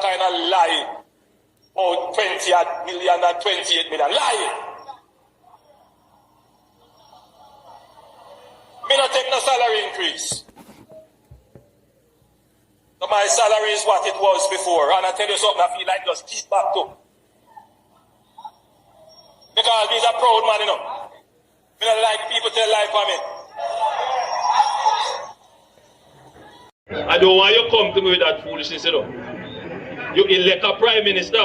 kind of lie. Oh, 20 million and 28 million. Lie. Me not take no salary increase. So my salary is what it was before. And I tell you something, I feel like just keep back to. Because he's a proud man, you know. Me don't like people tell lie for me. I don't want you to come to me with that foolishness, you know. You elect a prime minister,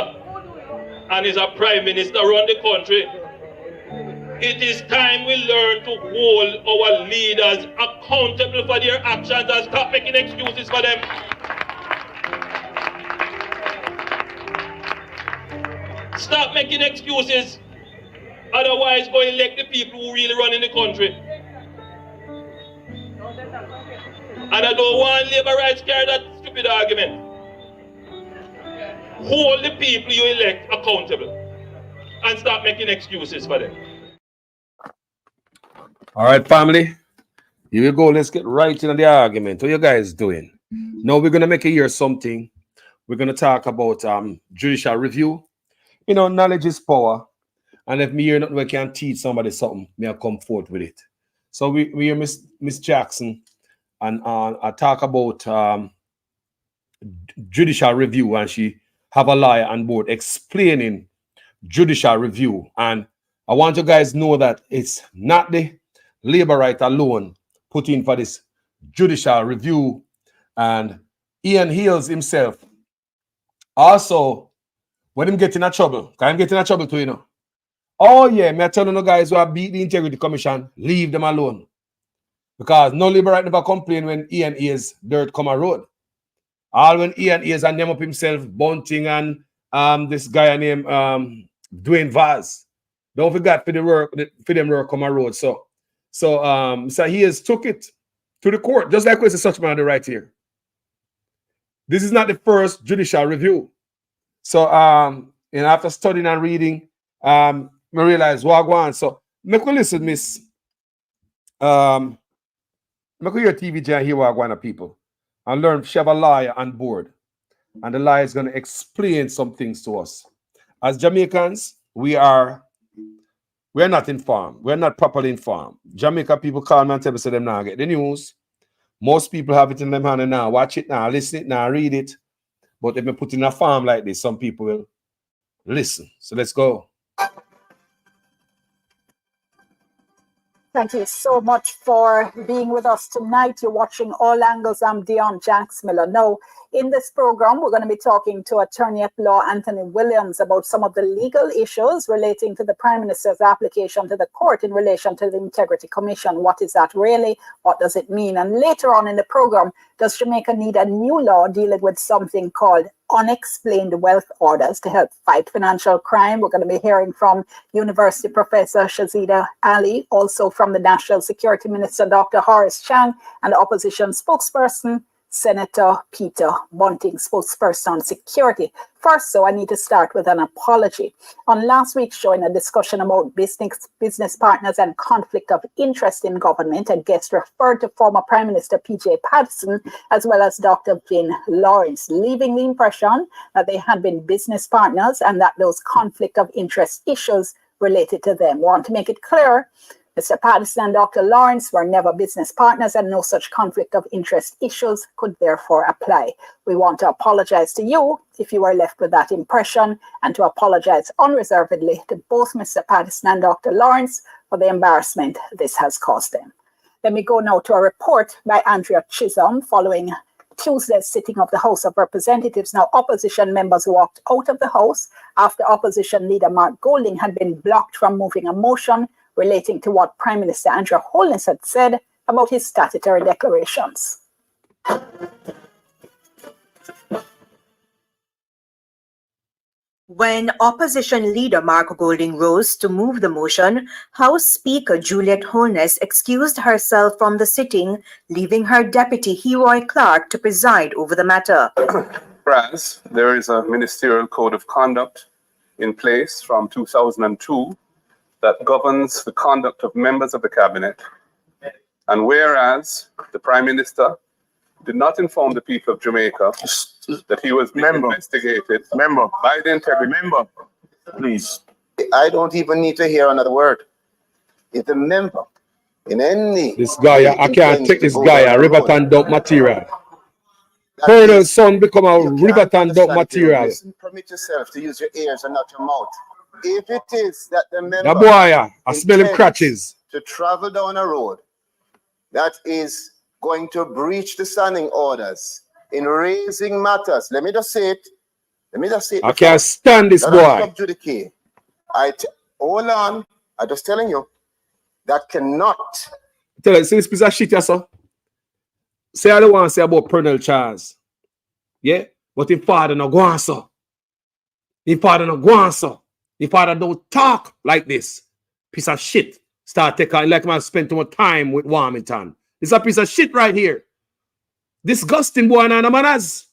and he's a prime minister run the country. It is time we learn to hold our leaders accountable for their actions and stop making excuses for them. Stop making excuses. Otherwise, go elect the people who really run in the country. And I don't want labor rights carry that stupid argument. Hold the people you elect accountable and stop making excuses for them. All right, family. Here we go. Let's get right into the argument. What you guys doing? Now we're gonna make you hear something. We're gonna talk about judicial review. You know, knowledge is power. And if me hear nothing, we can teach somebody something, may I come forth with it. So we hear Miss Jackson and I talk about judicial review, and she have a lawyer on board explaining judicial review. And I want you guys to know that it's not the labor right alone put in for this judicial review. And Ian Hills himself also, when him get in a trouble, can him get in a trouble too, you know. Oh yeah, me I tell you no guys who have beat the Integrity Commission, leave them alone. Because no labor right never complain when Ian is dirt come a road. All when Ian is and name up himself Bunting and this guy named Dwayne Vaz. Don't forget for the work for them work come a road. So he has took it to the court, just like we say such man on the right here. This is not the first judicial review. So and after studying and reading, I realize Wagwan. So make me listen, Miss. Make me hear TV and hear Wagwan people. And learn she have a lawyer on board. And the lawyer is going to explain some things to us. As Jamaicans, we're not informed. We're not properly informed. Jamaica people call me and tell me so them now get the news. Most people have it in them hand now. Watch it now, listen it now, read it. But if we put in a farm like this, some people will listen. So let's go. Thank you so much for being with us tonight. You're watching All Angles. I'm Dion Jax Miller. Now, in this program, we're going to be talking to Attorney at Law Anthony Williams about some of the legal issues relating to the Prime Minister's application to the court in relation to the Integrity Commission. What is that really? What does it mean? And later on in the program, does Jamaica need a new law dealing with something called unexplained wealth orders to help fight financial crime? We're going to be hearing from University Professor Shazida Ali, also from the National Security Minister, Dr. Horace Chang, and the opposition spokesperson, Senator Peter Bunting, spokesperson on security. First, so I need to start with an apology. On last week's show, in a discussion about business partners and conflict of interest in government, a guest referred to former Prime Minister P.J. Patterson as well as Dr. Jane Lawrence, leaving the impression that they had been business partners and that those conflict of interest issues related to them. Want to make it clear, Mr. Patterson and Dr. Lawrence were never business partners, and no such conflict of interest issues could therefore apply. We want to apologize to you if you were left with that impression, and to apologize unreservedly to both Mr. Patterson and Dr. Lawrence for the embarrassment this has caused them. Let me go now to a report by Andrea Chisholm following Tuesday's sitting of the House of Representatives. Now, opposition members walked out of the House after opposition leader Mark Golding had been blocked from moving a motion relating to what Prime Minister Andrew Holness had said about his statutory declarations. When opposition leader Mark Golding rose to move the motion, House Speaker Juliet Holness excused herself from the sitting, leaving her deputy Heroy Clark to preside over the matter. Whereas there is a ministerial code of conduct in place from 2002 that governs the conduct of members of the cabinet. And whereas the Prime Minister did not inform the people of Jamaica that he was being investigated by the integrity. Member, please. I don't even need to hear another word. If the member in any This guy, way I can't intends take to this go guy, down a the road, Riverton dump material. that Colonel is, son become a you can't Riverton dump understand if you don't material. listen. Permit yourself to use your ears and not your mouth. If it is that the member That boy, I smell him intends crutches. to travel down a road that is going to breach the standing orders in raising matters, let me just say it. I can't stand this boy. Judice. Hold on. I'm just telling you. That cannot. Tell you, see this piece of shit, yes, sir? Say I don't want to say about Colonel Charles. Yeah? But his father no go on, sir. His father no go on, sir. His father don't talk like this. Piece of shit. Start taking like man spend too much time with Warmington. It's a piece of shit right here. Disgusting boy and manners.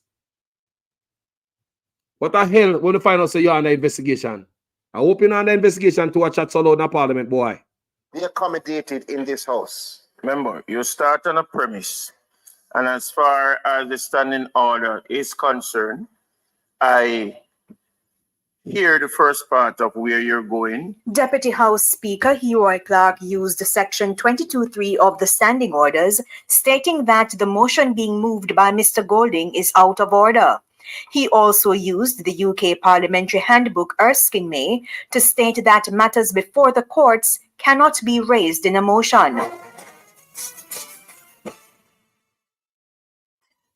What the hell when you find out say you're on the investigation? I hope you're on the investigation to watch at so loud in the parliament, boy. Be accommodated in this house. Member, you start on a premise. And as far as the standing order is concerned, I hear the first part of where you're going. Deputy House Speaker Leroy Clark used Section 22(3) of the Standing Orders, stating that the motion being moved by Mr. Golding is out of order. He also used the UK Parliamentary Handbook Erskine May to state that matters before the courts cannot be raised in a motion.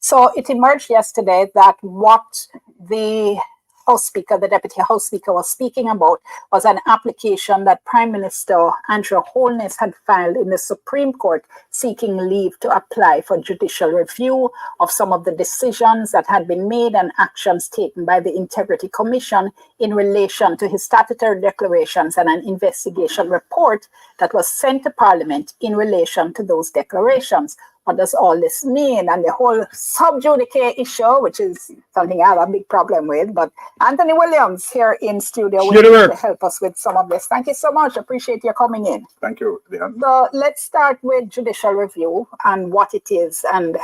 So it emerged yesterday that what the House Speaker, the Deputy House Speaker, was speaking about was an application that Prime Minister Andrew Holness had filed in the Supreme Court seeking leave to apply for judicial review of some of the decisions that had been made and actions taken by the Integrity Commission in relation to his statutory declarations and an investigation report that was sent to Parliament in relation to those declarations. What does all this mean? And the whole sub judice issue, which is something I have a big problem with. But Anthony Williams here in studio will help us with some of this. Thank you so much. Appreciate your coming in. Thank you, Leon. So let's start with judicial review and what it is. And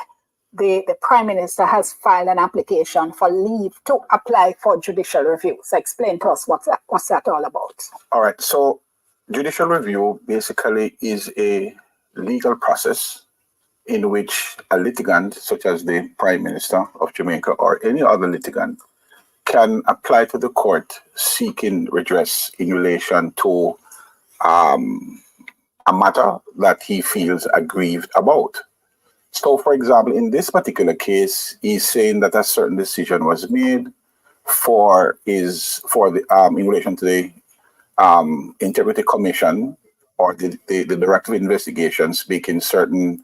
the Prime Minister has filed an application for leave to apply for judicial review. So explain to us what's that all about. All right. So judicial review basically is a legal process in which a litigant, such as the Prime Minister of Jamaica or any other litigant, can apply to the court seeking redress in relation to a matter that he feels aggrieved about. So, for example, in this particular case, he's saying that a certain decision was made in relation to the Integrity Commission or the Director of Investigations making certain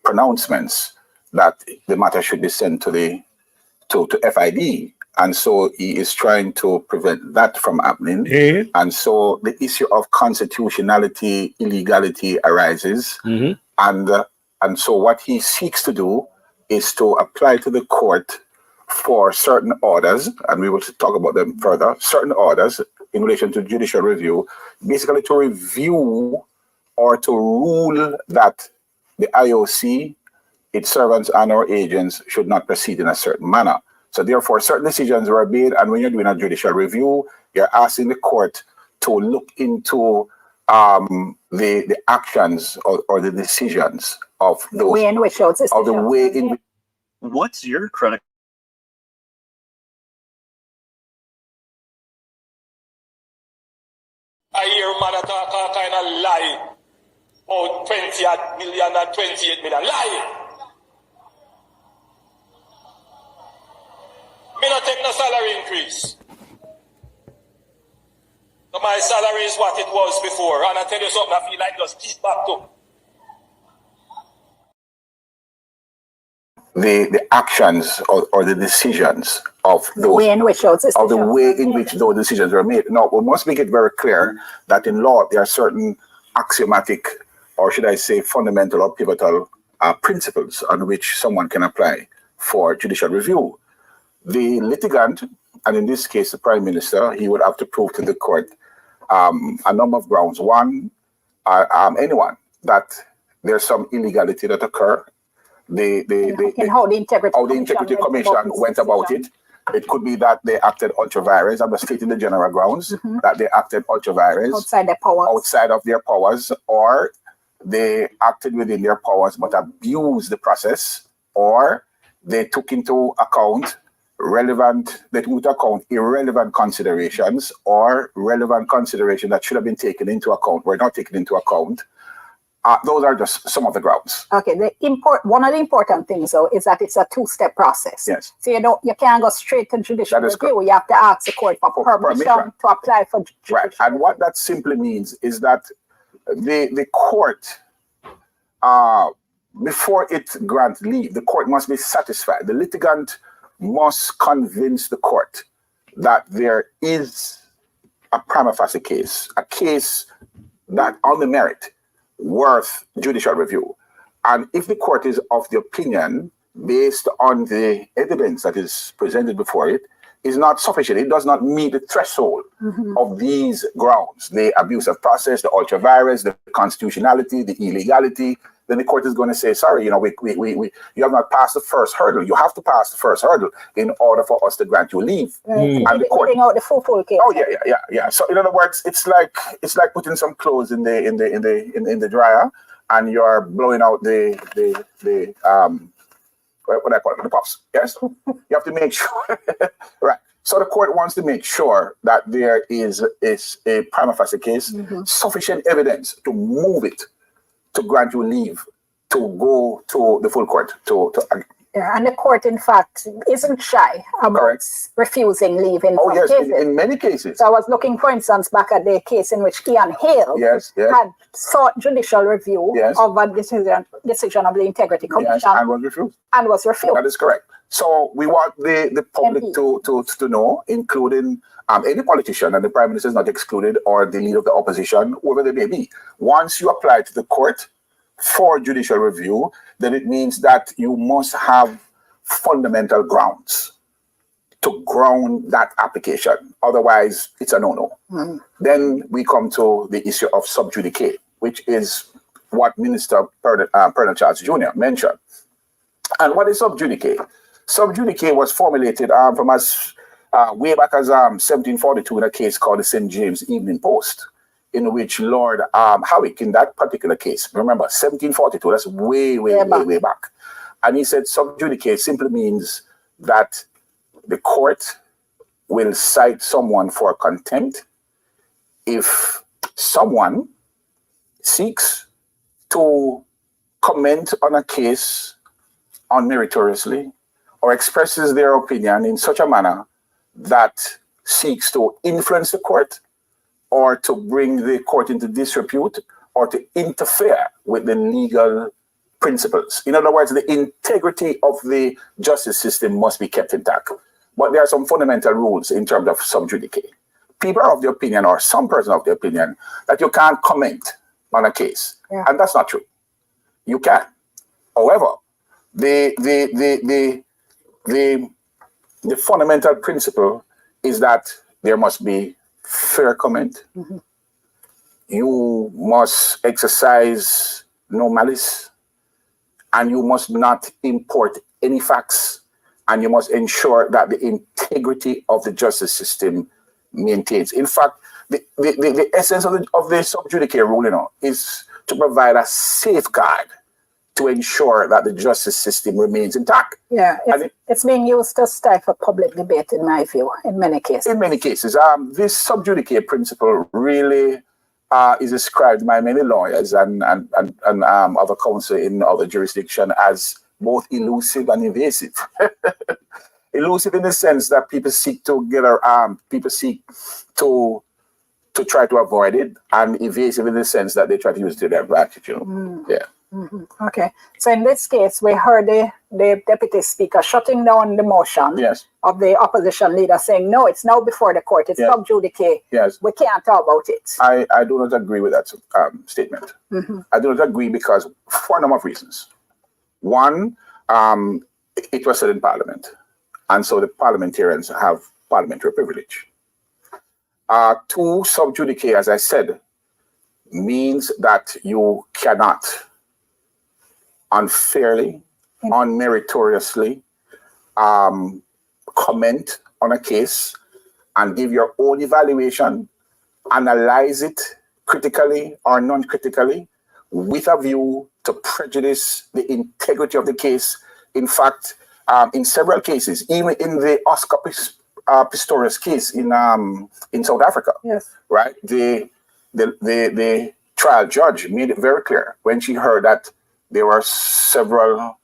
pronouncements that the matter should be sent to FID, and so he is trying to prevent that from happening. And so the issue of constitutionality, illegality arises, and so what he seeks to do is to apply to the court for certain orders, and we will talk about them further. Certain orders in relation to judicial review, basically to review or to rule that the IOC, its servants and our agents should not proceed in a certain manner. So therefore, certain decisions were made, and when you're doing a judicial review, you're asking the court to look into the actions or the decisions of those. The way in which those decisions. Of the way in which. What's your credit? I hear man talk all kind of lie. Oh, 20 million and 28 million. Lie! Me not take no salary increase. So my salary is what it was before. And I tell you something, I feel like just keep back to. The actions or the decisions of those, the way in which those decisions were made. Now, we must make it very clear that in law there are certain axiomatic, or should I say fundamental or pivotal principles on which someone can apply for judicial review. The litigant, and in this case the Prime Minister, he would have to prove to the court a number of grounds. One, anyone, that there's some illegality that occur, how the Integrity Commission went about it. It could be that they acted ultra vires. I'm just stating the general grounds that they acted ultra vires outside of their powers, or they acted within their powers but abused the process, or they took into account irrelevant considerations, or relevant considerations that should have been taken into account were not taken into account. Those are just some of the grounds. Okay. One of the important things, though, is that it's a two-step process. Yes. So you can't go straight to judicial review. Correct. You have to ask the court for permission to apply for judicial. Right. And what that simply means is that the court, before it grants leave, the court must be satisfied. The litigant must convince the court that there is a prima facie case, a case that on the merit worth judicial review. And if the court is of the opinion, based on the evidence that is presented before it, is not sufficient, it does not meet the threshold of these grounds, the abuse of process, the ultra vires, the constitutionality, the illegality, then the court is going to say, sorry, you have not passed the first hurdle. You have to pass the first hurdle in order for us to grant you leave. And the court out the full case. Oh yeah. So in other words, it's like putting some clothes in the dryer, and you're blowing out the what I call it, the puffs. Yes, you have to make sure. Right. So the court wants to make sure that there is a prima facie case, sufficient evidence to move it, to grant you leave, to go to the full court and the court, in fact, isn't shy about refusing leave in some cases. In many cases. So I was looking, for instance, back at the case in which Ian Hale had sought judicial review of a decision of the Integrity Commission. And was refused. That is correct. So we want the public to know, including any politician, and the Prime Minister is not excluded, or the leader of the opposition, whoever they may be. Once you apply to the court for judicial review, then it means that you must have fundamental grounds to ground that application. Otherwise, it's a no-no. Then we come to the issue of sub judice, which is what Minister Pernell Charles Jr. mentioned. And what is sub judice? Sub judice was formulated from as way back as 1742 in a case called the St. James Evening Post, in which Lord Howick, in that particular case, remember 1742, that's way back. And he said sub judice simply means that the court will cite someone for contempt if someone seeks to comment on a case unmeritoriously, or expresses their opinion in such a manner that seeks to influence the court, or to bring the court into disrepute, or to interfere with the legal principles. In other words, the integrity of the justice system must be kept intact. But there are some fundamental rules in terms of sub judice. People are of the opinion, or some person of the opinion, that you can't comment on a case. And that's not true. You can. However, the fundamental principle is that there must be fair comment. You must exercise no malice, and you must not import any facts, and you must ensure that the integrity of the justice system maintains. In fact, the essence of the sub judice rule, is to provide a safeguard to ensure that the justice system remains intact. Yeah, it's being used to stifle public debate, in my view, in many cases. In many cases. This sub judice principle really is described by many lawyers and other counsel in other jurisdictions as both elusive and evasive. Elusive in the sense that people seek to to try to avoid it, and evasive in the sense that they try to use it to their advantage. Okay, so in this case, we heard the deputy speaker shutting down the motion of the opposition leader, saying, no, it's now before the court, it's sub judice. We can't talk about it. I do not agree with that statement. I do not agree because for a number of reasons. One, it was said in Parliament, and so the parliamentarians have parliamentary privilege. Two, sub judice, as I said, means that you cannot unfairly unmeritoriously comment on a case and give your own evaluation, analyze it critically or non-critically with a view to prejudice the integrity of the case. In fact, in several cases, even in the Oscar Pistorius case in South Africa, Yes. right? The trial judge made it very clear when she heard that there were several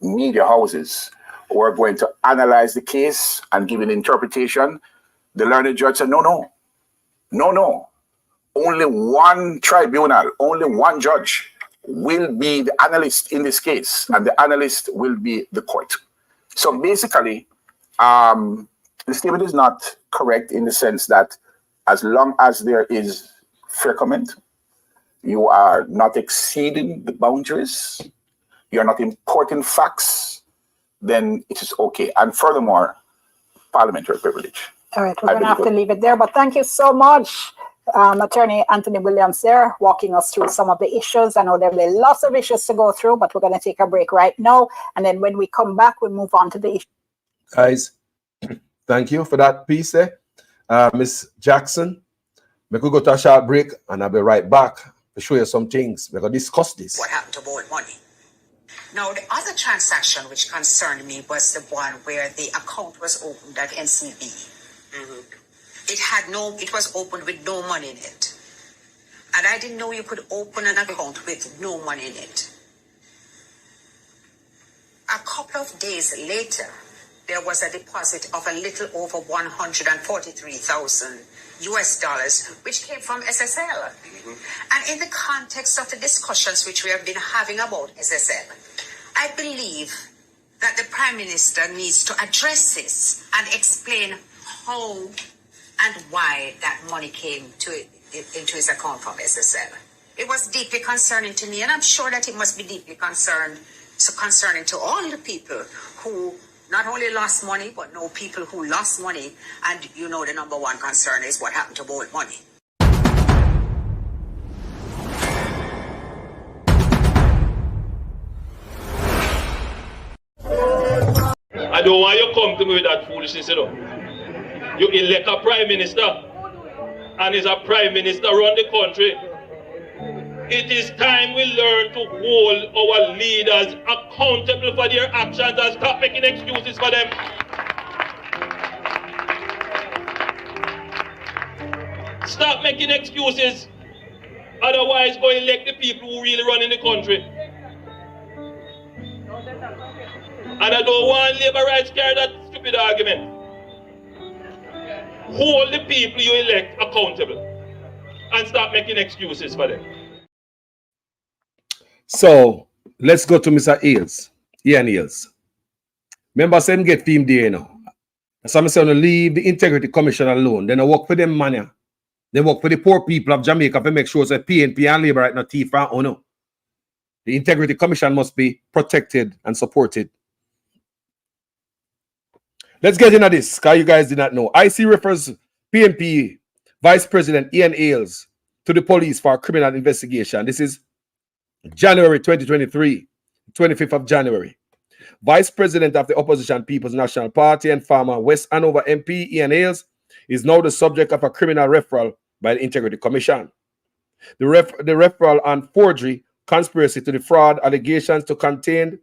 media houses who were going to analyze the case and give an interpretation. The learned judge said, no. Only one tribunal, only one judge will be the analyst in this case, and the analyst will be the court. So basically, the statement is not correct in the sense that as long as there is fair comment, you are not exceeding the boundaries, you are not importing facts, then it is okay. And furthermore, parliamentary privilege. All right, we're going to have to leave it there, but thank you so much, Attorney Anthony Williams there, walking us through some of the issues. I know there are lots of issues to go through, but we're going to take a break right now. And then when we come back, we'll move on to the issue. Guys, thank you for that piece there. Miss Jackson, we could go to a short break and I'll be right back to show you some things. We're going to discuss this. What happened to borrowed money? Now, the other transaction which concerned me was the one where the account was opened at NCB. It was opened with no money in it. And I didn't know you could open an account with no money in it. A couple of days later, there was a deposit of a little over 143,000 US dollars, which came from SSL. And in the context of the discussions which we have been having about SSL, I believe that the Prime Minister needs to address this and explain how and why that money came into his account from SSL. It was deeply concerning to me, and I'm sure that it must be deeply concerning to all the people who not only lost money, but know people who lost money. And you know the number one concern is what happened to borrowed money. I don't want you to come to me with that foolishness, you know. You elect a prime minister, and as a prime minister run the country. It is time we learn to hold our leaders accountable for their actions and stop making excuses for them. Stop making excuses. Otherwise, go elect the people who really run in the country. And I don't want labor rights carry that stupid argument. Hold the people you elect accountable and stop making excuses for them. So let's go to Mr. Ailes, Ian Ailes. Remember, say him get team there, you know. So I'm saying leave the Integrity Commission alone. Then I work for them money. They work for the poor people of Jamaica to make sure that PNP and Labour right now thief and oh no. The Integrity Commission must be protected and supported. Let's get into this, because you guys did not know. IC refers PNP Vice President Ian Ailes to the police for a criminal investigation. This is January 2023, 25th of January. Vice President of the Opposition People's National Party and former West Hanover MP Ian Ailes is now the subject of a criminal referral by the Integrity Commission. The referral on forgery, conspiracy to defraud, allegations to contained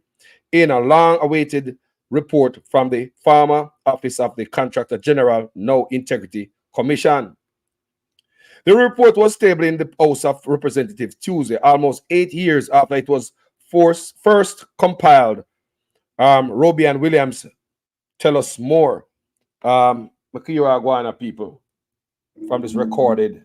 in a long-awaited report from the former Office of the Contractor General, now Integrity Commission. The report was tabled in the House of Representatives Tuesday, almost 8 years after it was first compiled. Roby and Williams tell us more. People from this recorded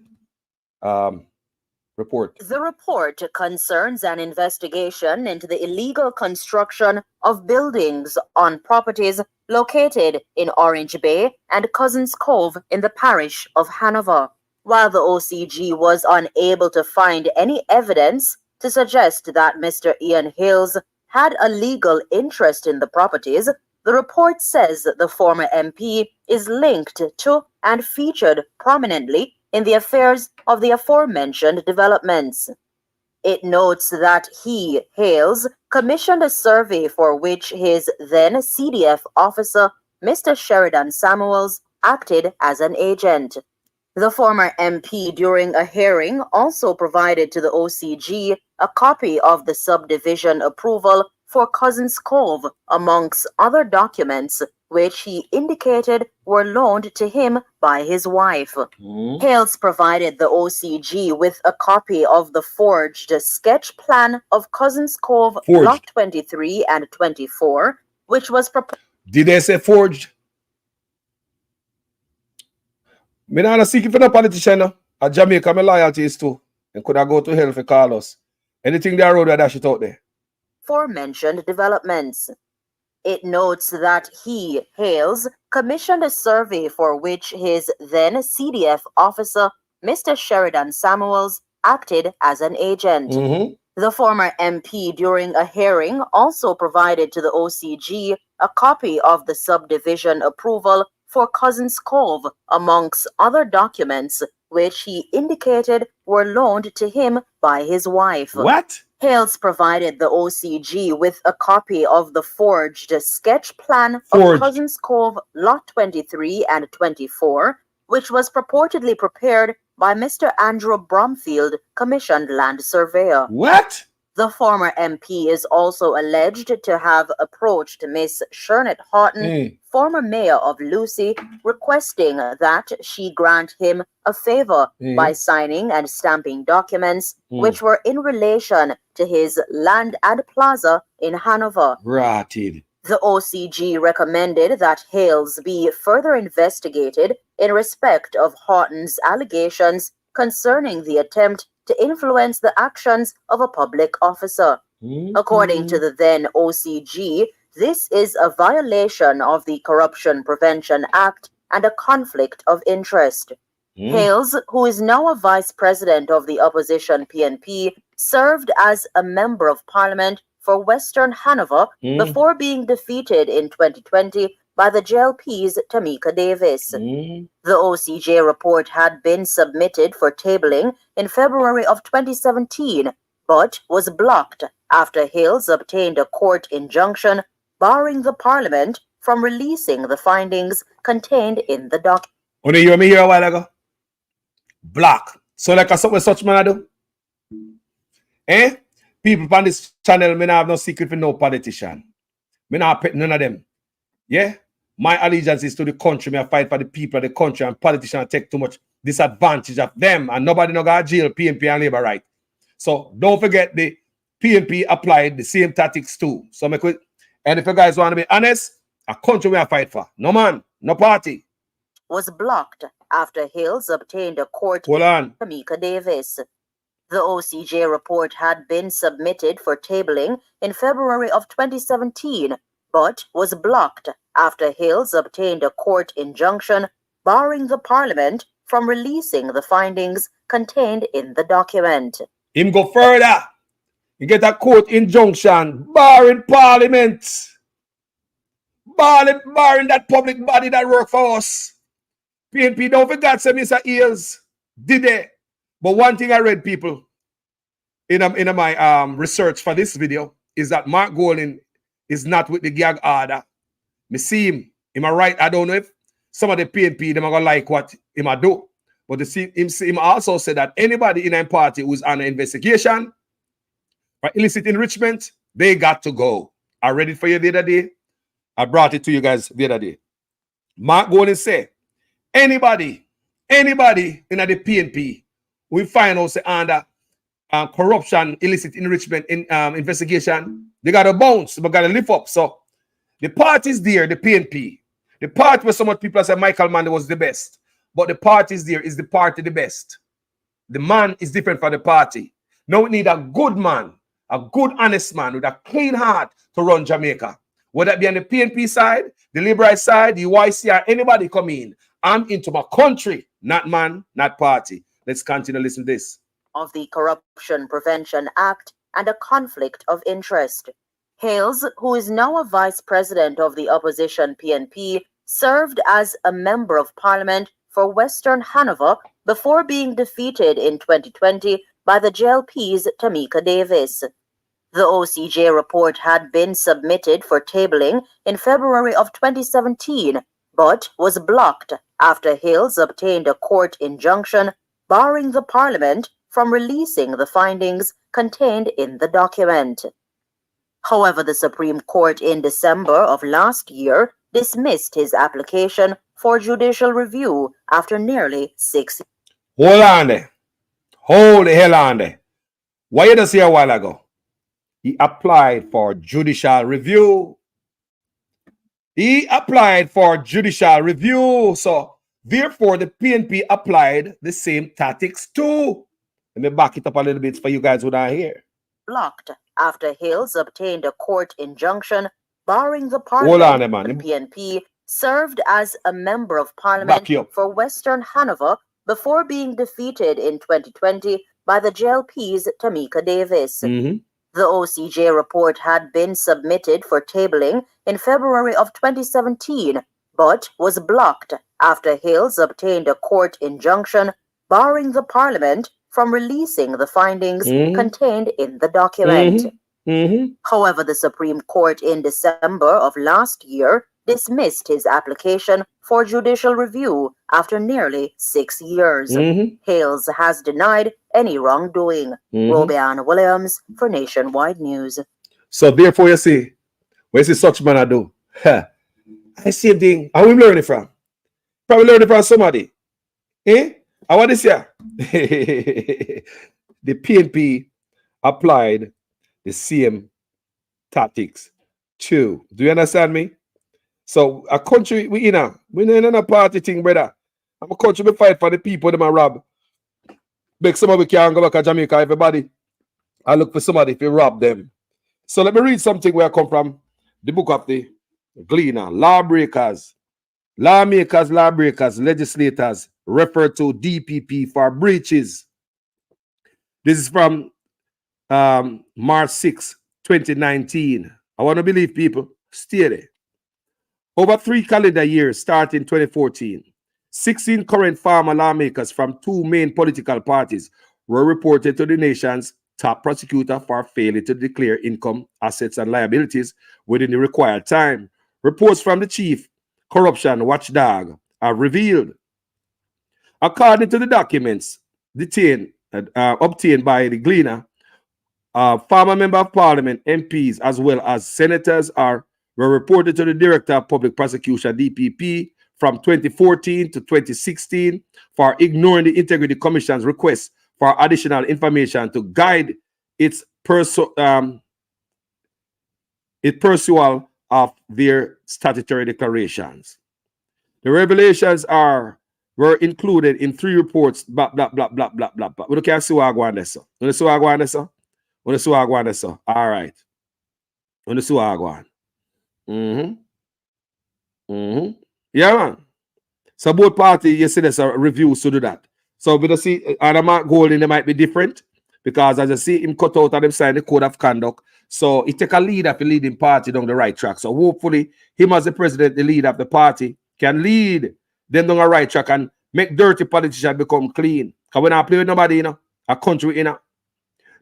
report. The report concerns an investigation into the illegal construction of buildings on properties located in Orange Bay and Cousins Cove in the parish of Hanover. While the OCG was unable to find any evidence to suggest that Mr. Ian Ailes had a legal interest in the properties, the report says that the former MP is linked to and featured prominently in the affairs of the aforementioned developments. It notes that he, Ailes, commissioned a survey for which his then CDF officer, Mr. Sheridan Samuels, acted as an agent. The former MP, during a hearing, also provided to the OCG a copy of the subdivision approval for Cousins Cove, amongst other documents, which he indicated were loaned to him by his wife. Hales provided the OCG with a copy of the forged sketch plan of Cousins Cove, Lot 23 and 24, which was proposed. Did they say forged? Me not seeking for no politician. No. At Jamaica, my loyalty is too. And could I go to hell if they call us? Anything they road, I dash it out there. Aforementioned developments. It notes that he, Hales, commissioned a survey for which his then CDF officer, Mr. Sheridan Samuels, acted as an agent. The former MP, during a hearing, also provided to the OCG a copy of the subdivision approval for Cousins Cove, amongst other documents, which he indicated were loaned to him by his wife. What? Hales provided the OCG with a copy of the forged sketch plan of Cousins Cove, Lot 23 and 24, which was purportedly prepared by Mr. Andrew Bromfield, commissioned land surveyor. What? The former MP is also alleged to have approached Miss Shernet Houghton, former mayor of Lucy, requesting that she grant him a favor by signing and stamping documents which were in relation to his land and plaza in Hanover. Rotted. The OCG recommended that Hales be further investigated in respect of Houghton's allegations concerning the attempt to influence the actions of a public officer. According to the then OCG, this is a violation of the Corruption Prevention Act and a conflict of interest. Hales, who is now a vice president of the opposition PNP, served as a member of parliament for Western Hanover before being defeated in 2020 by the JLP's Tamika Davis. The OCJ report had been submitted for tabling in February of 2017, but was blocked after Hales obtained a court injunction barring the parliament from releasing the findings contained in the document. When you hear me here a while ago? Block. So like something such man I do? Eh? People on this channel, me not have no secret for no politician. Me not pet none of them. Yeah? My allegiance is to the country. Me I fight for the people of the country, and politicians take too much disadvantage of them, and nobody no got jail, PNP and labor right. So don't forget the PNP applied the same tactics too. So make it, and if you guys want to be honest, a country we are fight for. No man, no party. Was blocked after Hales obtained a court Hold on. Tamika Davis. The OCJ report had been submitted for tabling in February of 2017, but was blocked after Hales obtained a court injunction barring the parliament from releasing the findings contained in the document. Him go further. You get a court injunction barring parliament. Barring that public body that work for us. PNP, don't forget, say Mr. Eels did it. But one thing I read, people, in my research for this video, is that Mark Golding is not with the gag order. Me see him. Am I right? I don't know if some of the PNP, them are gonna like what him a do. But him also said that anybody in a party who's on an investigation for illicit enrichment, they got to go. I read it for you the other day. I brought it to you guys the other day. Mark Golding say, anybody in the PNP we find out say under corruption, illicit enrichment in investigation, they got to bounce, they got to lift up. So the party's there, the PNP. The part where some of people say Michael Mann was the best, but the party's there, is the party the best? The man is different for the party. Now we need a good man, a good honest man with a clean heart to run Jamaica. Whether it be on the PNP side, the Liberal side, the YC, or anybody come in, I'm into my country, not man, not party. Let's continue to listen to this. Of the Corruption Prevention Act and a conflict of interest. Hales, who is now a vice president of the opposition PNP, served as a member of parliament for Western Hanover before being defeated in 2020 by the JLP's Tamika Davis. The OCJ report had been submitted for tabling in February of 2017, but was blocked after Hills obtained a court injunction barring the Parliament from releasing the findings contained in the document. However, the Supreme Court in December of last year dismissed his application for judicial review after nearly 6 years. Hold on there. Hold the hell on there. What you just say a while ago? He applied for judicial review. He applied for judicial review. So, therefore, the PNP applied the same tactics too. Let me back it up a little bit for you guys who are here. Blocked after Hills obtained a court injunction barring the Hold on, Parliament. man. The PNP served as a member of Parliament for Western Hanover before being defeated in 2020 by the JLP's Tamika Davis. The OCJ report had been submitted for tabling in February of 2017, but was blocked after Hills obtained a court injunction barring the Parliament from releasing the findings contained in the document. However, the Supreme Court in December of last year dismissed his application for judicial review after nearly 6 years. Hales has denied any wrongdoing. Robian Williams for Nationwide News. So therefore, you see, where see such man I do? I same thing. How we learn it from? Probably learn it from somebody. Eh? I want this here. The PNP applied the same tactics too. Do you understand me? So a country we in a party thing, brother. I'm a country we fight for the people them a rob. Make somebody can go back to Jamaica, everybody. I look for somebody if you rob them. So let me read something where I come from. The book of the Gleaner. Lawbreakers, lawmakers, legislators refer to DPP for breaches. This is from March 6, 2019. I want to believe people. Stay there. Over 3 calendar years, starting 2014, 16 current former lawmakers from 2 main political parties were reported to the nation's top prosecutor for failing to declare income, assets, and liabilities within the required time. Reports from the chief corruption watchdog have revealed. According to the documents obtained by the Gleaner, former member of parliament, MPs, as well as senators were reported to the Director of Public Prosecution, DPP, from 2014 to 2016 for ignoring the Integrity Commission's request for additional information to guide its pursuit of their statutory declarations. The revelations were included in 3 reports, blah, blah, blah, blah, blah, blah, blah. We don't see what I go on there, sir. We see what I go on there, sir. We see what I go on there, sir. All right. We see what I go on. Yeah, man. So both parties, you see there's a review to do that. So we don't see Adama Golding, they might be different because as I see him cut out and them sign the code of conduct. So it take a leader to lead the party down the right track. So hopefully him as the president, the leader of the party, can lead them down the right track and make dirty politicians become clean. Because we're not playing with nobody, you know, a country, you know.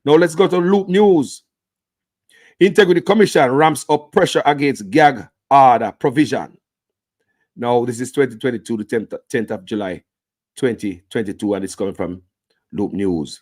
Now let's go to Loop News. Integrity Commission ramps up pressure against gag order provision. Now, this is 2022, the 10th of July, 2022, and it's coming from Loop News.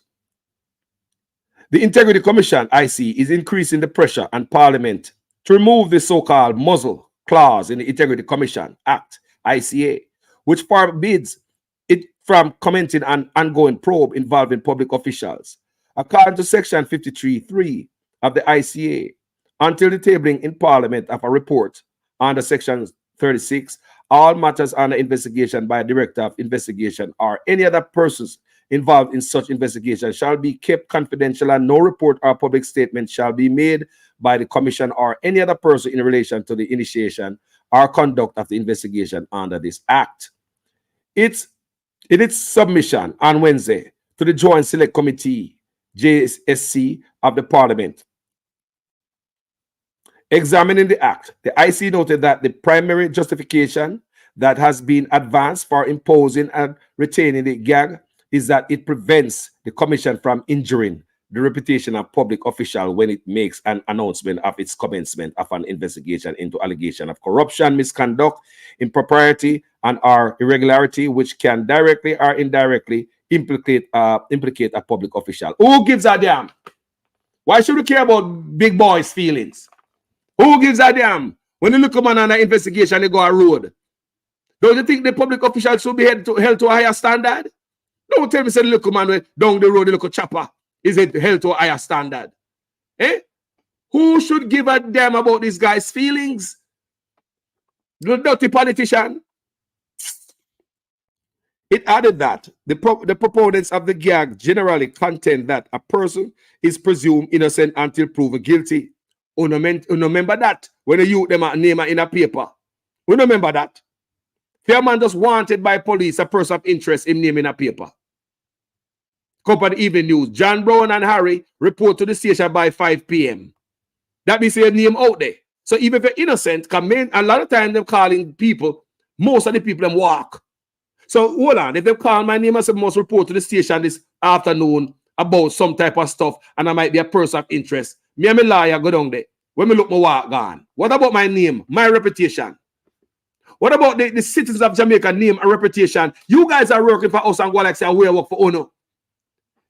The Integrity Commission, IC, is increasing the pressure on Parliament to remove the so-called muzzle clause in the Integrity Commission Act, ICA, which forbids it from commenting on ongoing probe involving public officials. According to Section 53(3) of the ICA, until the tabling in Parliament of a report under Section 36, all matters under investigation by a Director of Investigation or any other persons involved in such investigation shall be kept confidential, and no report or public statement shall be made by the Commission or any other person in relation to the initiation or conduct of the investigation under this Act. In its submission on Wednesday to the Joint Select Committee, JSC, of the Parliament, examining the Act, the IC noted that the primary justification that has been advanced for imposing and retaining the gag is that it prevents the Commission from injuring the reputation of public official when it makes an announcement of its commencement of an investigation into allegation of corruption, misconduct, impropriety, and or irregularity, which can directly or indirectly implicate a public official. Who gives a damn? Why should we care about big boys' feelings? Who gives a damn? When you look at man on an investigation, they go a road. Don't you think the public officials should be held to a higher standard? Don't tell me, say, look, man, down the road, the local chopper is it held to a higher standard? Eh? Who should give a damn about this guy's feelings? The dirty politician. It added that the proponents of the gag generally contend that a person is presumed innocent until proven guilty. Remember that when you use them name in a paper. Remember that. Fair man just wanted by police, a person of interest in name in a paper. Company Evening News. John Brown and Harry report to the station by 5 p.m. That means your name out there. So even if you're innocent, come in, a lot of times they're calling people, most of the people them walk. So hold on, if they call my name, I say must report to the station this afternoon about some type of stuff, and I might be a person of interest. Me and my lawyer go down there. When me look my walk gone. What about my name, my reputation? What about the citizens of Jamaica name and reputation? You guys are working for us and go like say we work for UNO.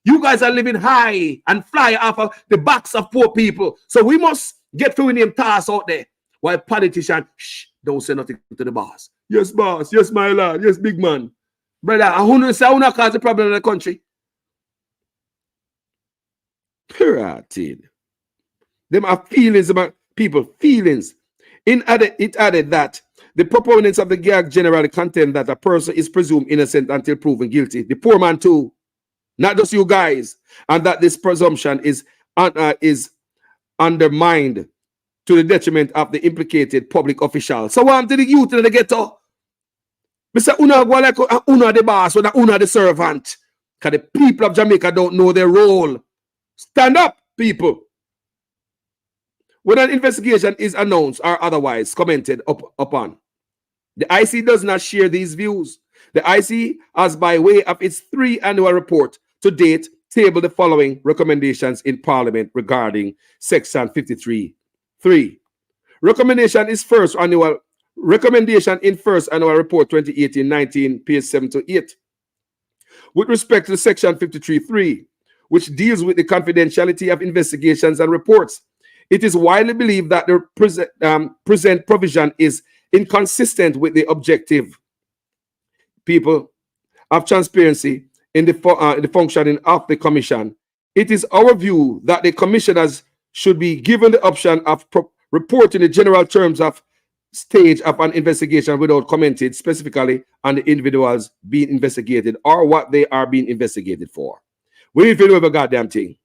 You guys are living high and fly off of the backs of poor people. So we must get through name tasks out there. While politicians, shh, don't say nothing to the boss. Yes, boss. Yes, my lord. Yes, big man. Brother, I want to say, I want to cause the problem in the country. Period. Them are feelings about people. Feelings. It added that the proponents of the gag generally contend that a person is presumed innocent until proven guilty. The poor man too. Not just you guys. And that this presumption is undermined to the detriment of the implicated public official. So what did the youth in the ghetto? Mr. Una go like Una the boss or Una the servant. Because the people of Jamaica don't know their role. Stand up, people. When an investigation is announced or otherwise commented upon, the IC does not share these views. The IC has, by way of its 3 annual report to date, tabled the following recommendations in Parliament regarding Section 53.3. Recommendation in first annual report 2018-19, page 7 to 8. With respect to Section 53.3, which deals with the confidentiality of investigations and reports, it is widely believed that the present provision is inconsistent with the objective people of transparency in the functioning of the commission. It is our view that the commissioners should be given the option of reporting the general terms of stage of an investigation without commenting specifically on the individuals being investigated or what they are being investigated for. We need to do a goddamn thing.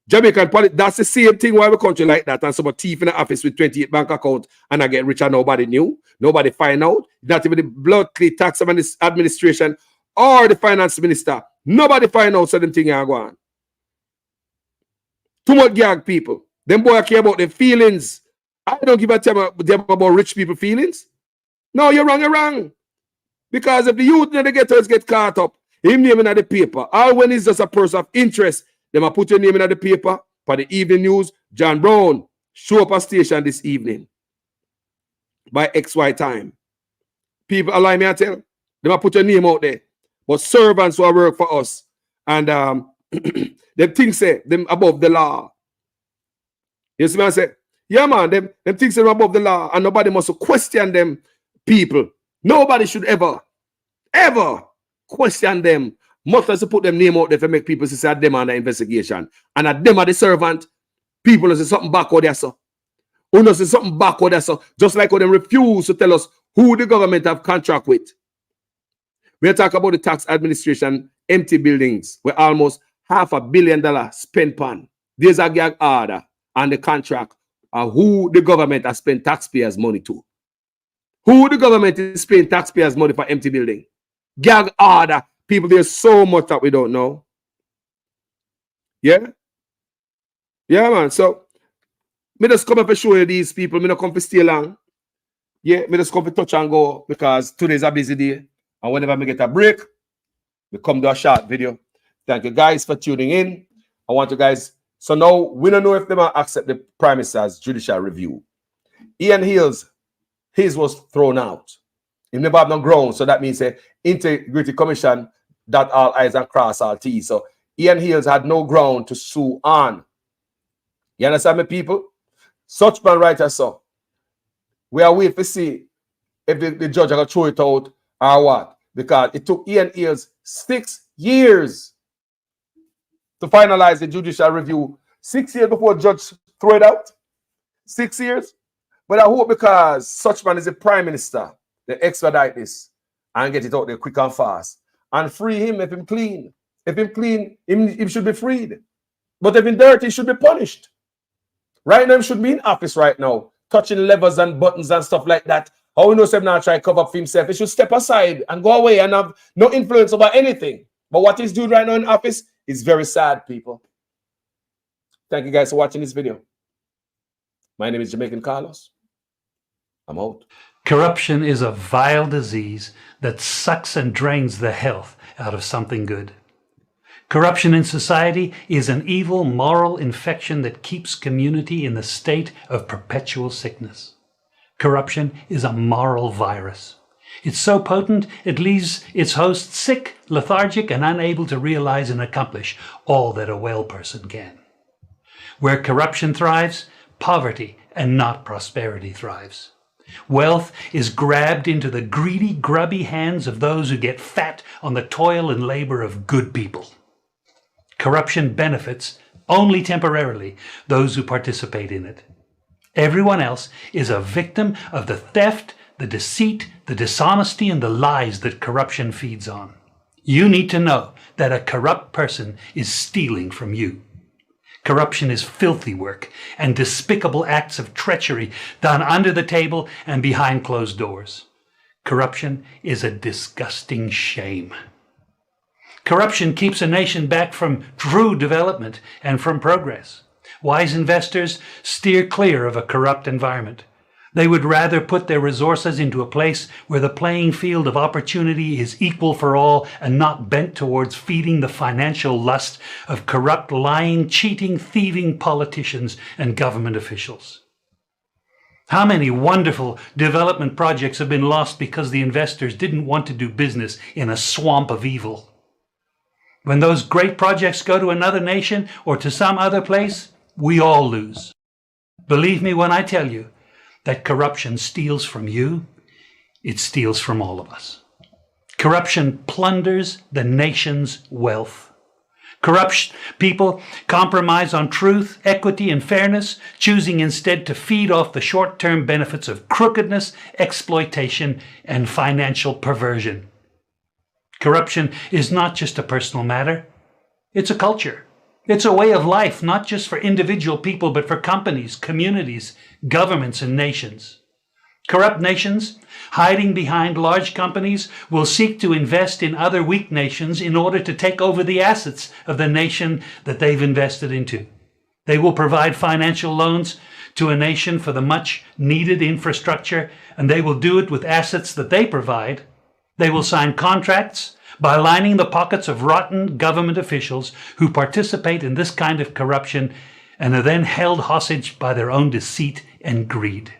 Jamaican politics, that's the same thing why we country like that and some thief in the office with 28 bank accounts and I get rich and nobody knew, nobody find out, not even the bloodly tax administration or the finance minister, nobody find out certain things are going on. Too much gag people. Them boy care about their feelings. I don't give a damn about rich people feelings. No, you're wrong. Because if the youth in the ghettos get caught up, him naming at the paper, all when he's just a person of interest, they might put your name in at the paper for the evening news. John Brown, show up a station this evening by XY time. People, allow me to tell, they might put your name out there. But servants who work for us, and them things say them above the law. You see what I say? Yeah, man, them things say above the law, and nobody must question them people. Nobody should ever question them. Much as to put them name out there to make people say them on the investigation. And at them are the servant, people will say something backward there, so. Who knows say something backward there, so. Just like when they refuse to tell us who the government have contract with. We talk about the tax administration, empty buildings, where almost $500 million spent on. There's a gag order and the contract of who the government has spent taxpayers' money to. Who the government is paying taxpayers' money for empty building. Gag order. People, there's so much that we don't know. Yeah? Yeah, man. So, me just come up and show you these people. Me not come to stay long. Yeah, me just come to touch and go because today's a busy day. And whenever me get a break, we come to a short video. Thank you guys for tuning in. I want you guys. So now we don't know if they might accept the Prime Minister's judicial review. Ian Hills, his was thrown out. He never have no ground. So that means a integrity commission that all I's and cross all T's. So Ian Hills had no ground to sue on. You understand me, people? Such man right as so. We are waiting to see if the judge are going to throw it out or what. Because it took Ian Hills 6 years to finalize the judicial review. 6 years before the judge threw it out. 6 years. But I hope because such man is the Prime Minister, they expedite this and get it out there quick and fast. And free him if him clean. If him clean, him should be freed. But if him dirty, he should be punished. Right now, he should be in office right now, touching levers and buttons and stuff like that. How he knows him now try to cover up for himself? He should step aside and go away and have no influence over anything. But what he's doing right now in office is very sad, people. Thank you guys for watching this video. My name is Jamaican Carlos. I'm out. Corruption is a vile disease that sucks and drains the health out of something good. Corruption in society is an evil moral infection that keeps community in the state of perpetual sickness. Corruption is a moral virus. It's so potent it leaves its host sick, lethargic, and unable to realize and accomplish all that a well person can. Where corruption thrives, poverty and not prosperity thrives. Wealth is grabbed into the greedy, grubby hands of those who get fat on the toil and labor of good people. Corruption benefits, only temporarily, those who participate in it. Everyone else is a victim of the theft, the deceit, the dishonesty, and the lies that corruption feeds on. You need to know that a corrupt person is stealing from you. Corruption is filthy work and despicable acts of treachery done under the table and behind closed doors. Corruption is a disgusting shame. Corruption keeps a nation back from true development and from progress. Wise investors steer clear of a corrupt environment. They would rather put their resources into a place where the playing field of opportunity is equal for all and not bent towards feeding the financial lust of corrupt, lying, cheating, thieving politicians and government officials. How many wonderful development projects have been lost because the investors didn't want to do business in a swamp of evil? When those great projects go to another nation or to some other place, we all lose. Believe me when I tell you that corruption steals from you, it steals from all of us. Corruption plunders the nation's wealth. Corrupt people compromise on truth, equity, and fairness, choosing instead to feed off the short-term benefits of crookedness, exploitation, and financial perversion. Corruption is not just a personal matter, it's a culture. It's a way of life, not just for individual people, but for companies, communities, governments, and nations. Corrupt nations, hiding behind large companies, will seek to invest in other weak nations in order to take over the assets of the nation that they've invested into. They will provide financial loans to a nation for the much needed infrastructure, and they will do it with assets that they provide. They will sign contracts by lining the pockets of rotten government officials who participate in this kind of corruption and are then held hostage by their own deceit and greed.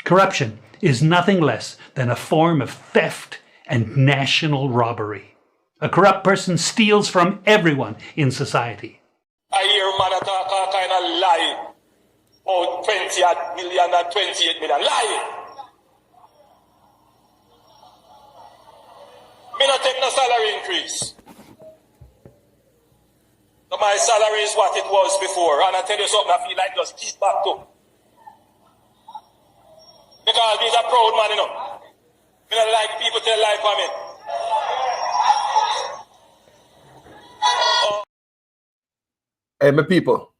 Corruption is nothing less than a form of theft and national robbery. A corrupt person steals from everyone in society. I hear man talk all kind of lie. Oh, 20 million and 28 million. Lie! Me not take no salary increase. So my salary is what it was before. And I tell you something, I feel like just keep back to. Because he's a proud man, you know. Me not like people tell lie for me. Hey, my people,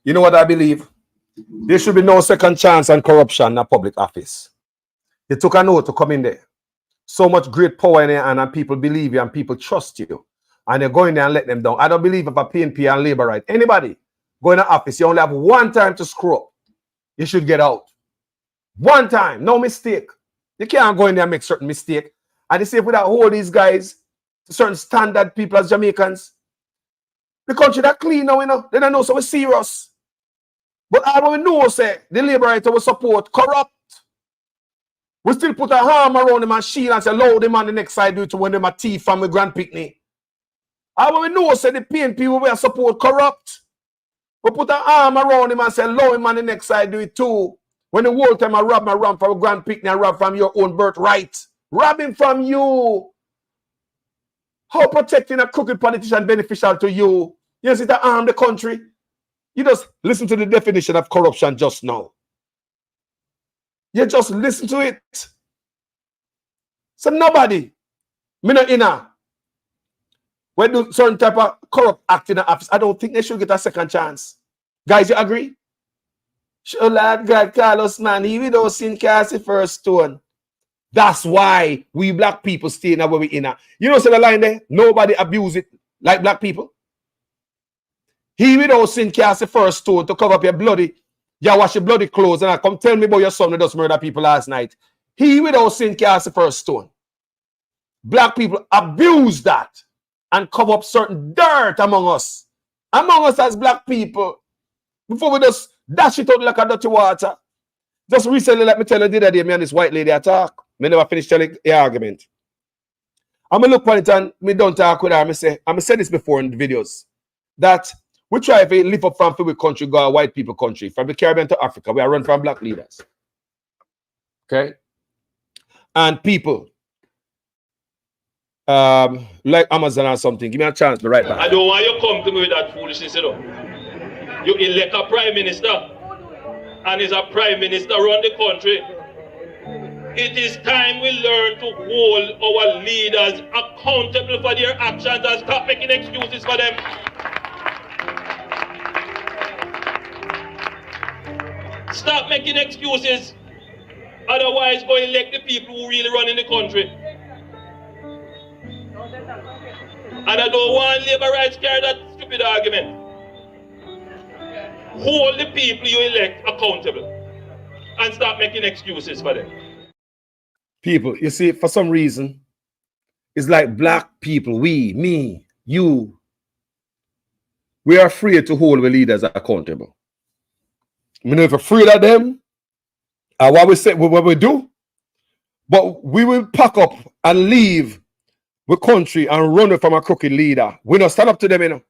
you know what I believe? There should be no second chance on corruption in a public office. They took an oath to come in there. So much great power in there, and people believe you and people trust you. And they're going there and let them down. I don't believe if a PNP and Labour right. Anybody go in the office, you only have one time to screw up. You should get out. One time, no mistake. You can't go in there and make certain mistake. And they say if we don't hold these guys to certain standard people as Jamaicans, The country that clean now, you know. They don't know so we're serious. But all we know say the liberator will support corrupt. We still put a arm around him and shield and say, load him on the next side do it to when them a thief from the Grand Picnic. All we know say the PNP will support corrupt. We put an arm around him and say, load him on the next side do it too. When the whole time I rob my ram from a Grand Picnic and rob from your own birthright. Robbing from you. How protecting a crooked politician beneficial to you? You see to arm the country? You just listen to the definition of corruption just now. You just listen to it. So nobody, me not inna, when do certain type of corrupt act in the office, I don't think they should get a second chance. Guys, you agree? Sure, Lord God, Carlos, man, he without sin cast the first stone. That's why we black people stay in where we in. You know, see the line there? Nobody abuse it like black people. He without sin cast the first stone to cover up your bloody, you wash your bloody clothes and I come tell me about your son that just murdered people last night. He without sin cast the first stone. Black people abuse that and cover up certain dirt among us. Among us as black people. Before we just dash it out like a dirty water. Just recently, let me tell you the other day, me and this white lady talk. Me never finished telling the argument. I'm going to look on it and me don't talk with her. I'm said this before in the videos. That we try to live up from the country, go a white people country. From the Caribbean to Africa, we are run from black leaders. Okay? And people, like Amazon or something, give me a chance to be right back. I don't want you to come to me with that foolishness, you know. You elect a prime minister, and is a prime minister run the country. It is time we learn to hold our leaders accountable for their actions and stop making excuses for them. Stop making excuses. Otherwise, go elect the people who really run in the country. And I don't want labor rights carry that stupid argument. Hold the people you elect accountable and stop making excuses for them. People, you see, for some reason, it's like black people, we, me, you, we are afraid to hold the leaders accountable. I mean, if we're afraid of them, what we say, what we do, but we will pack up and leave the country and run it from a crooked leader. We don't stand up to them, you know.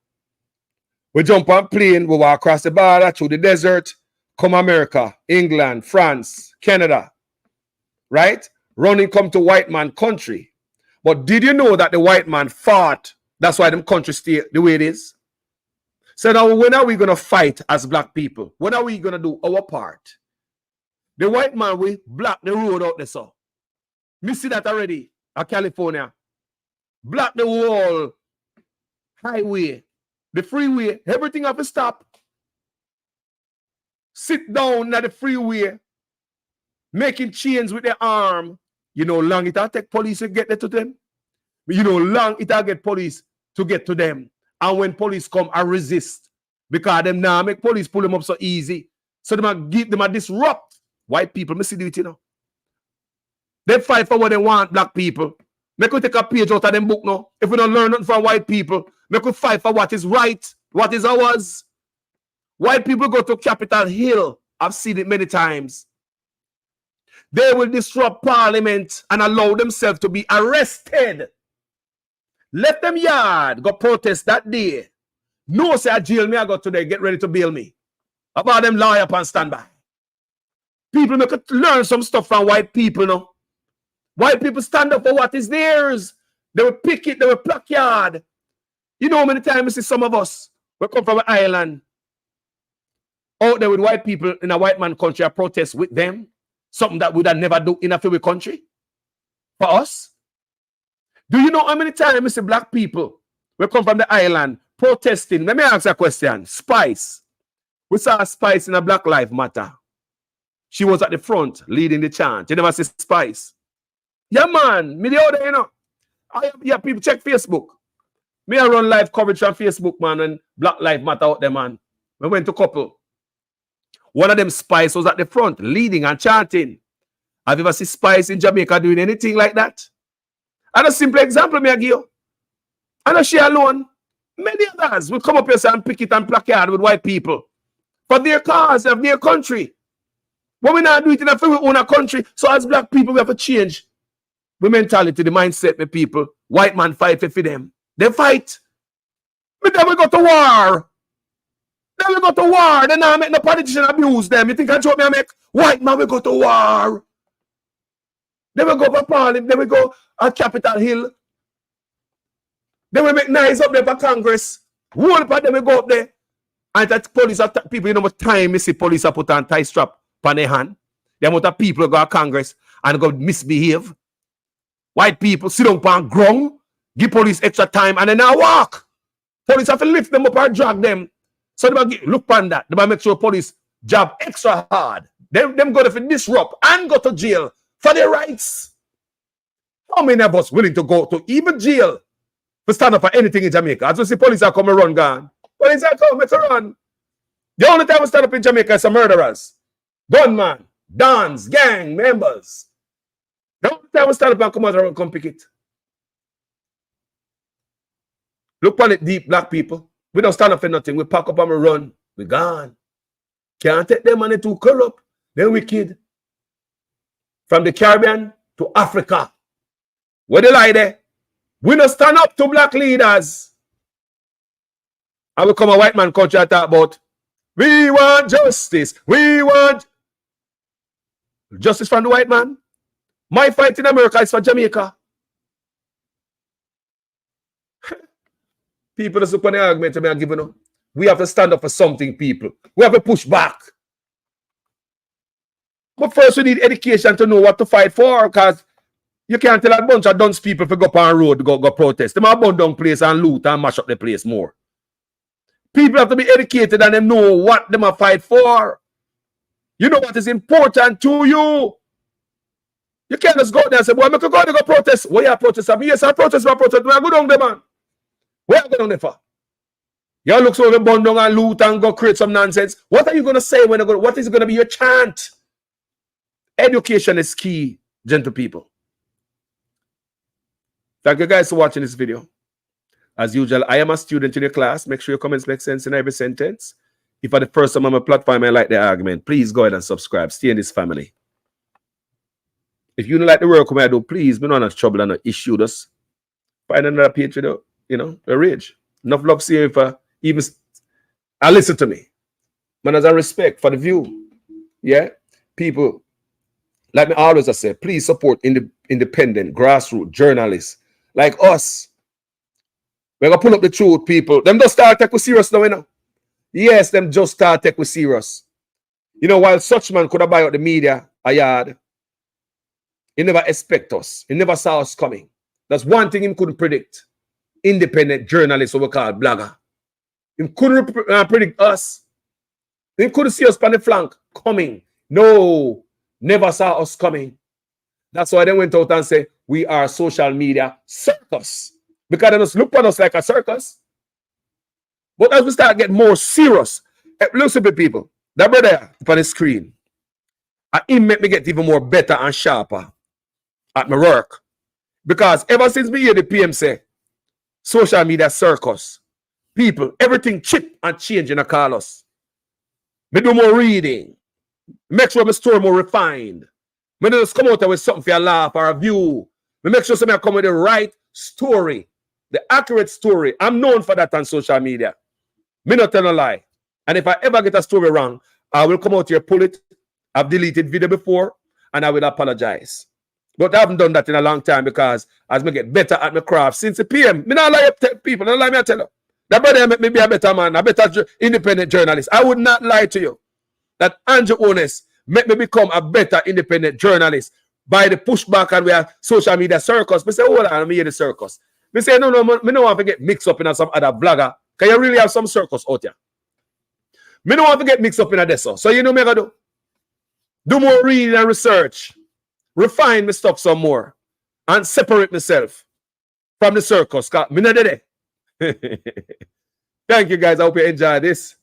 We jump on plane, we walk across the border, through the desert, come America, England, France, Canada, right? Running come to white man country. But did you know that the white man fought? That's why them country stay the way it is. So now when are we going to fight as black people? When are we going to do our part? The white man will block the road out there, so. Me see that already at California. Block the whole highway, the freeway, everything have to stop. Sit down at the freeway, making chains with their arm. You know long it'll take police to get there to them. You know long it'll get police to get to them. And when police come, I resist. Because them now make police pull them up so easy. So they might give them a disrupt. White people, me see do it, you know. They fight for what they want, black people. Make we take a page out of them book now. If we don't learn nothing from white people, make we fight for what is right, what is ours. White people go to Capitol Hill. I've seen it many times. They will disrupt Parliament and allow themselves to be arrested. Let them yard go protest that day. No, say I jail me, I go today, get ready to bail me. About them lawyer up and stand by. People make it learn some stuff from white people now. White people stand up for what is theirs. They will pick it, they will pluck yard. You know how many times you see some of us, we come from an island, out there with white people in a white man country, I protest with them. Something that we would never do in a free country. For us. Do you know how many times you see black people, we come from the island, protesting? Let me ask you a question. Spice. We saw Spice in a Black Lives Matter. She was at the front leading the chant. You never see Spice. Yeah, man. Me the other, you know. Yeah, people check Facebook. Me I run live coverage on Facebook, man, and Black Lives Matter out there, man. We went to couple. One of them Spice was at the front, leading and chanting. Have you ever seen Spice in Jamaica doing anything like that? And a simple example, me I give you. And she alone. Many others will come up here and pick it and placard with white people for their cause of their country. But we not do it in our own country. So as black people, we have to change the mentality, the mindset, the people. White man fight for them. They fight. But then we go to war. Then we go to war. Then I make no politician abuse them. You think I joke me I make? White man, we go to war. Then we go for Parliament. Then we go at Capitol Hill. Then we make nice up there for Congress. Whole part them we go up there. And that police attack people, you know what time you see police are put on tie strap on their hand. The amount of people go to Congress and go misbehave. White people sit down on ground, give police extra time, and then now walk. Police have to lift them up and drag them. So they look on that. They make sure police job extra hard. Them go to disrupt and go to jail for their rights. How many of us willing to go to even jail to stand up for anything in Jamaica? As we see police are coming run gone. Police are coming to run. The only time we stand up in Jamaica is some murderers, gunmen, dons, gang members. The only time we stand up and come out and come pick it. Look on it deep, black people. We don't stand up for nothing. We pack up and we run. We gone. Can't take them money too corrupt. They're wicked. From the Caribbean to Africa. Where they lie there? We don't stand up to black leaders. I will come a white man country and talk about we want justice. We want justice from the white man. My fight in America is for Jamaica. People just look on the argument to me and give you. We have to stand up for something, people. We have to push back. But first we need education to know what to fight for, because you can't tell a bunch of dunce people to go up on the road to go protest. They might burn down place and loot and mash up the place more. People have to be educated and they know what they might fight for. You know what is important to you. You can't just go there and say, well, I can go there go protest. Why you protest? Yes, I protest, I protest. Where I go down there, man? Where I go down there for? You look so burn down and loot and go create some nonsense. What are you going to say when you go? What is going to be your chant? Education is key, gentle people. Thank you guys for watching this video. As usual, I am a student in your class. Make sure your comments make sense in every sentence. If for the first time on my platform I like the argument, please go ahead and subscribe. Stay in this family. If you don't like the work I do, please be not trouble and not issue us. Find another page with a rage. Enough love see if even listen to me. Man, as a respect for the view. Yeah? People, like me always I say, please support independent, grassroots journalists like us. We're going to pull up the truth, people. Them just start take with serious now, you know. Yes, them just start take with serious. You know, while such man could have buy out the media a yard, he never expect us. He never saw us coming. That's one thing he couldn't predict. Independent journalist, what we call blogger. He couldn't predict us. He couldn't see us on the flank coming. No, never saw us coming. That's why they went out and said, we are social media circus. Because they just look at us like a circus. But as we start getting more serious, listen to people. That brother on the screen, it make me get even more better and sharper at my work. Because ever since we hear the PM say, social media circus, people, everything chip and change in a call us. Me do more reading. Make sure my story more refined. Me just come out with something for a laugh or a view. Me make sure somebody come with the right story. The accurate story. I'm known for that on social media. Me not tell a lie. And if I ever get a story wrong, I will come out here, pull it. I've deleted video before, and I will apologize. But I haven't done that in a long time because as me get better at my craft since the PM, me not lie to people. Don't lie me, I tell you. That brother make me be a better man, a better independent journalist. I would not lie to you. That Andrew Ones make me become a better independent journalist by the pushback and we have social media circus. Me say, hold on, let me hear the circus. Me say, no, me don't want to get mixed up in some other blogger. Can you really have some circus out here? Me don't want to get mixed up in a this. So you know me gonna do more reading and research. Refine my stuff some more. And separate myself from the circus. Me not there. Thank you guys. I hope you enjoy this.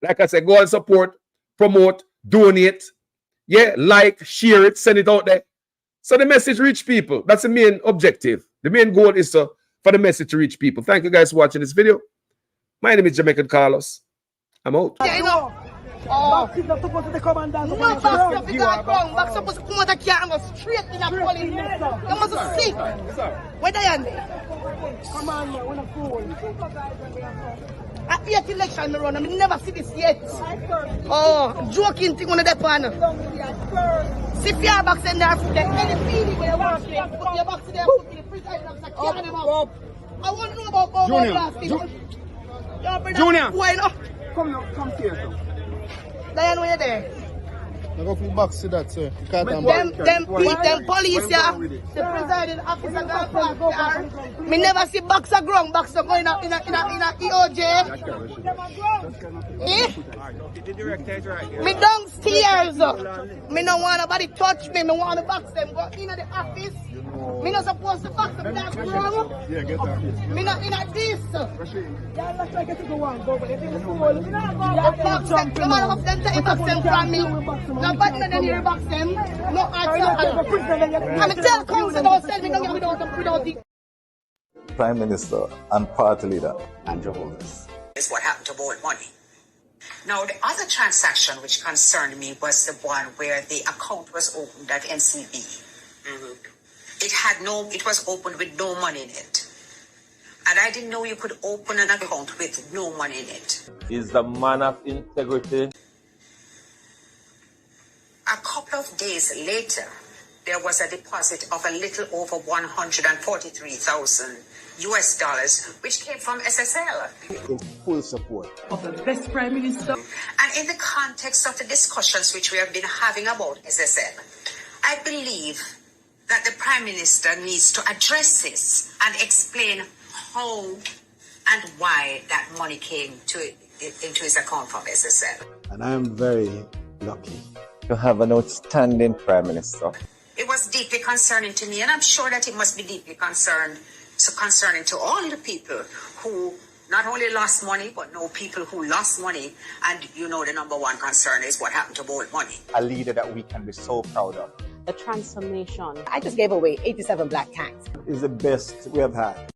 Like I said, go and support, promote, donate. Yeah, like, share it, send it out there. So the message reach people. That's the main objective. The main goal is for the message to reach people. Thank you guys for watching this video. My name is Jamaican Carlos. I'm out. Yeah, you know. Oh. Back is not supposed to come and dance. No, back supposed to go wrong. Back supposed to come out of the car and go straight in the police. You must see. Where they are? Come on, man. We're not fool. At the 8th election, me run. I never see this yet. Oh, joking thing on the pan. See your box in there. Any feeling where you want to put your box in there, put the president of the car them up. I want to know about Junior. Why not? Come here. Diane, when you're there. I go for box to that, sir. Them police, yeah. The presiding officer got me never see boxer ground, boxer going in a EOJ. Eh? Me downstairs. Me no want nobody touch me. Me want to box them. Go in the office. Me not supposed to box them. That's wrong. Yeah, get that. Me not in this. Yeah, let's try to go on. Go, but if it's full, the man of them take box them from me. No, but then you box them. No answer. I'm a tell council don't sell me no without the Prime Minister and Party Leader and your Holiness. Is what happened to bold money. Now, the other transaction which concerned me was the one where the account was opened at NCB. It was opened with no money in it. And I didn't know you could open an account with no money in it. Is the man of integrity. A couple of days later, there was a deposit of a little over $143,000 US dollars, which came from SSL. In full support of the best Prime Minister. And in the context of the discussions which we have been having about SSL, I believe that the Prime Minister needs to address this and explain how and why that money came into his account from SSL. And I am very lucky to have an outstanding Prime Minister. It was deeply concerning to me, and I'm sure that it must be deeply concerning to all the people who not only lost money, but know people who lost money. And you know the number one concern is what happened to bold money. A leader that we can be so proud of. The transformation. I just gave away 87 black cats. Is the best we have had.